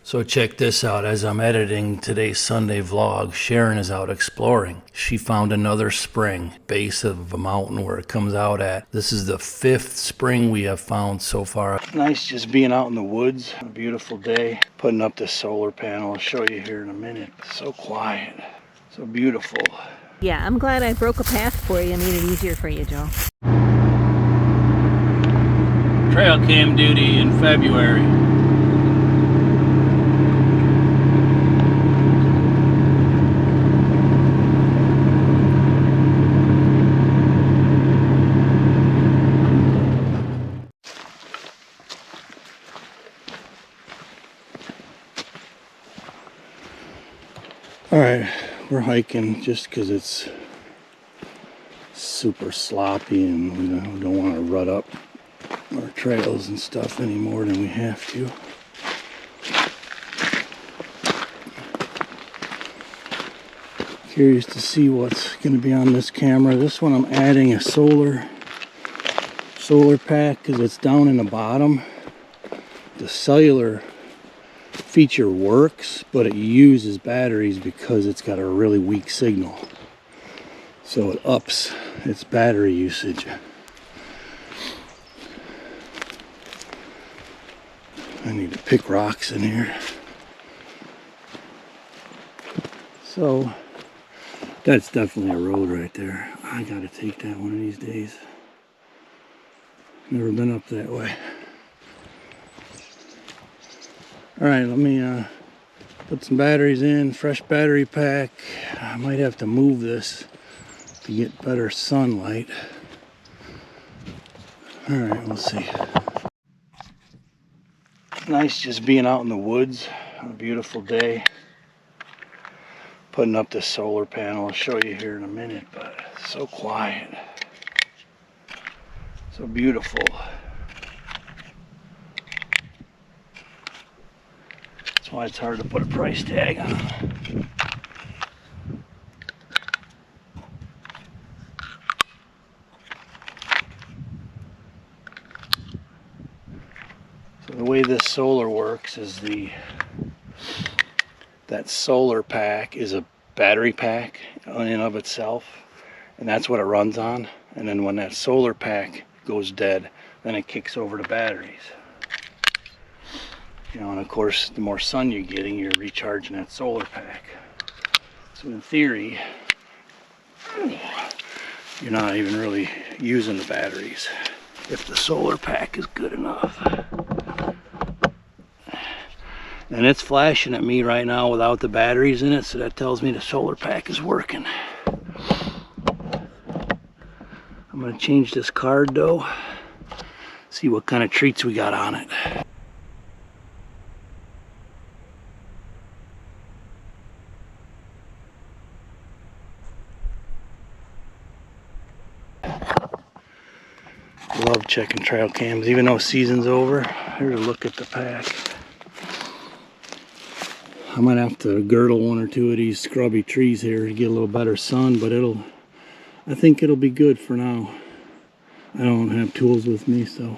So check this out. As I'm editing today's Sunday vlog, Sharon is out exploring. She found another spring, base of a mountain where it comes out at. This is the 5th spring we have found so far. Nice just being out in the woods. A beautiful day. Putting up this solar panel. I'll show you here in a minute. So quiet. So beautiful. Yeah, I'm glad I broke a path for you and made it easier for you, Joe. Trail cam duty in February. Alright, we're hiking just because it's super sloppy and we don't want to rut up our trails and stuff any more than we have to. Curious to see what's going to be on this camera. This one I'm adding a solar pack because it's down in the bottom. The cellular feature works, but it uses batteries because it's got a really weak signal, so it ups its battery usage. I need to pick rocks in here. So that's definitely a road right there. I gotta take that one of these days. Never been up that way. Alright, let me put some batteries in, fresh battery pack. I might have to move this to get better sunlight. Alright, we'll see. Nice just being out in the woods on a beautiful day. Putting up this solar panel. I'll show you here in a minute, but it's so quiet. So beautiful. That's why it's hard to put a price tag on. So the way this solar works is that solar pack is a battery pack in and of itself, and that's what it runs on. And then when that solar pack goes dead, then it kicks over to batteries. You know, and of course, the more sun you're getting, you're recharging that solar pack. So in theory, you're not even really using the batteries if the solar pack is good enough. And it's flashing at me right now without the batteries in it, so that tells me the solar pack is working. I'm gonna change this card though, see what kind of treats we got on it. Love checking trail cams, even though season's over. Here's a look at the pack. I might have to girdle one or two of these scrubby trees here to get a little better sun, but I think it'll be good for now. I don't have tools with me, so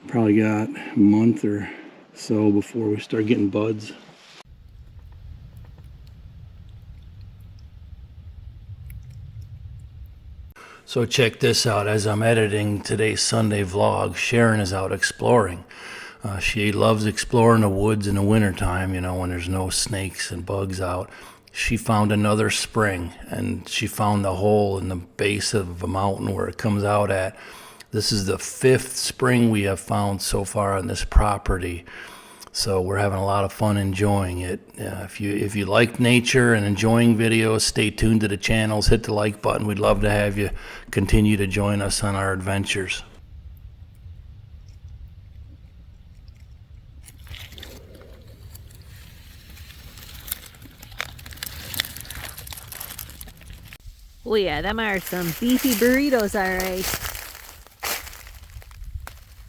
probably got a month or so before we start getting buds. So check this out. As I'm editing today's Sunday vlog, Sharon is out exploring. She loves exploring the woods in the wintertime, you know, when there's no snakes and bugs out. She found another spring, and she found the hole in the base of a mountain where it comes out at. This is the 5th spring we have found so far on this property. So we're having a lot of fun enjoying it. If you like nature and enjoying videos, stay tuned to the channels, hit the like button. We'd love to have you continue to join us on our adventures. Oh yeah, them are some beefy burritos, alright.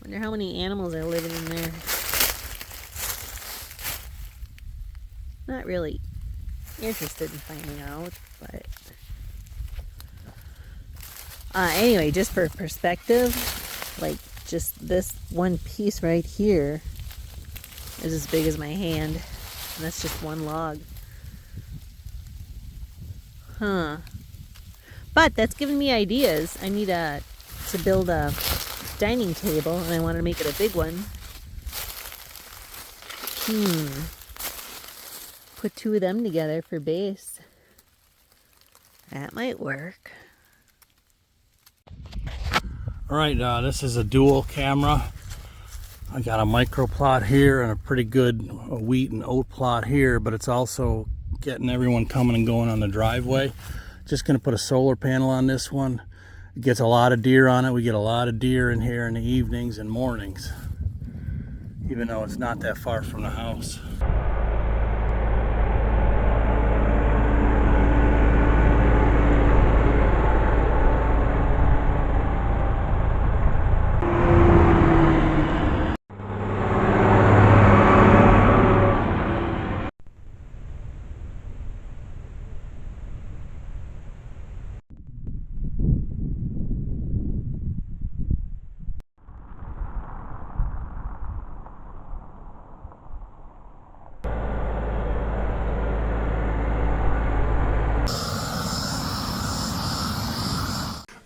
Wonder how many animals are living in there. Not really interested in finding out, but anyway, just for perspective, like just this one piece right here is as big as my hand. And that's just one log. Huh. But that's given me ideas. I need to build a dining table, and I want to make it a big one. Put two of them together for base. That might work. All right, this is a dual camera. I got a micro plot here and a pretty good wheat and oat plot here, but it's also getting everyone coming and going on the driveway. Just gonna put a solar panel on this one. It gets a lot of deer on it. We get a lot of deer in here in the evenings and mornings, even though it's not that far from the house.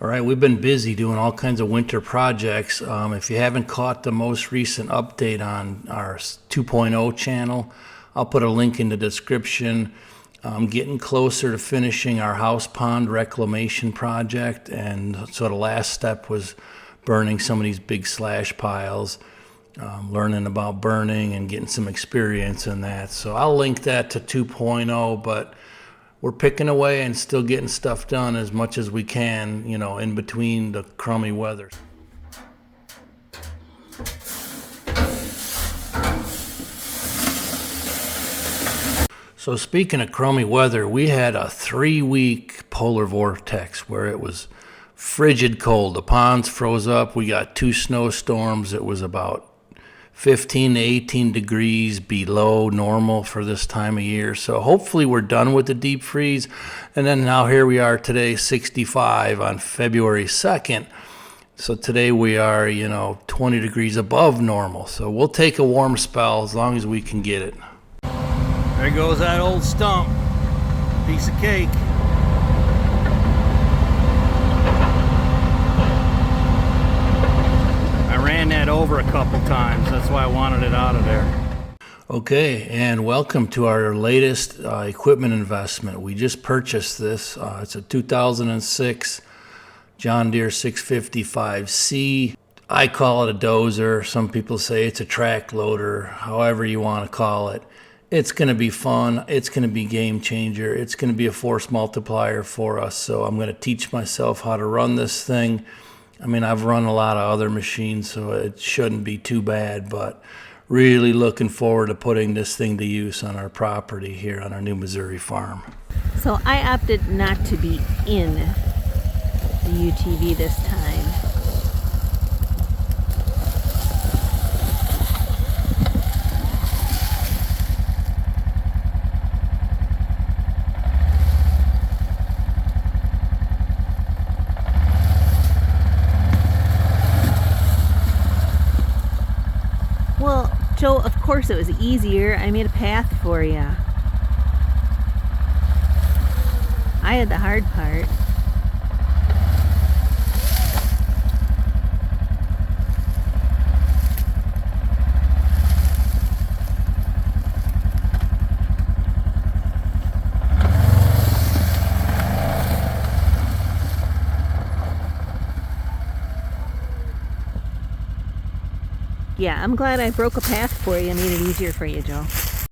All right, we've been busy doing all kinds of winter projects. If you haven't caught the most recent update on our 2.0 channel, I'll put a link in the description. I'm getting closer to finishing our house pond reclamation project, and so the last step was burning some of these big slash piles, learning about burning and getting some experience in that. So I'll link that to 2.0, but we're picking away and still getting stuff done as much as we can, you know, in between the crummy weather. So speaking of crummy weather, we had a 3-week polar vortex where it was frigid cold. The ponds froze up. We got 2 snowstorms. It was about 15 to 18 degrees below normal for this time of year. So hopefully we're done with the deep freeze. And then now here we are today, 65 on February 2nd. So today we are, 20 degrees above normal. So we'll take a warm spell as long as we can get it. There goes that old stump. Piece of cake. Ran that over a couple times. That's why I wanted it out of there. Okay, and welcome to our latest equipment investment. We just purchased this. It's a 2006 John Deere 655C. I call it a dozer. Some people say it's a track loader. However you want to call it. It's going to be fun. It's going to be game changer. It's going to be a force multiplier for us. So I'm going to teach myself how to run this thing. I mean, I've run a lot of other machines, so it shouldn't be too bad, but really looking forward to putting this thing to use on our property here on our new Missouri farm. So I opted not to be in the UTV this time. Well, Joe, of course it was easier. I made a path for you. I had the hard part. Yeah, I'm glad I broke a path for you and made it easier for you, Joe.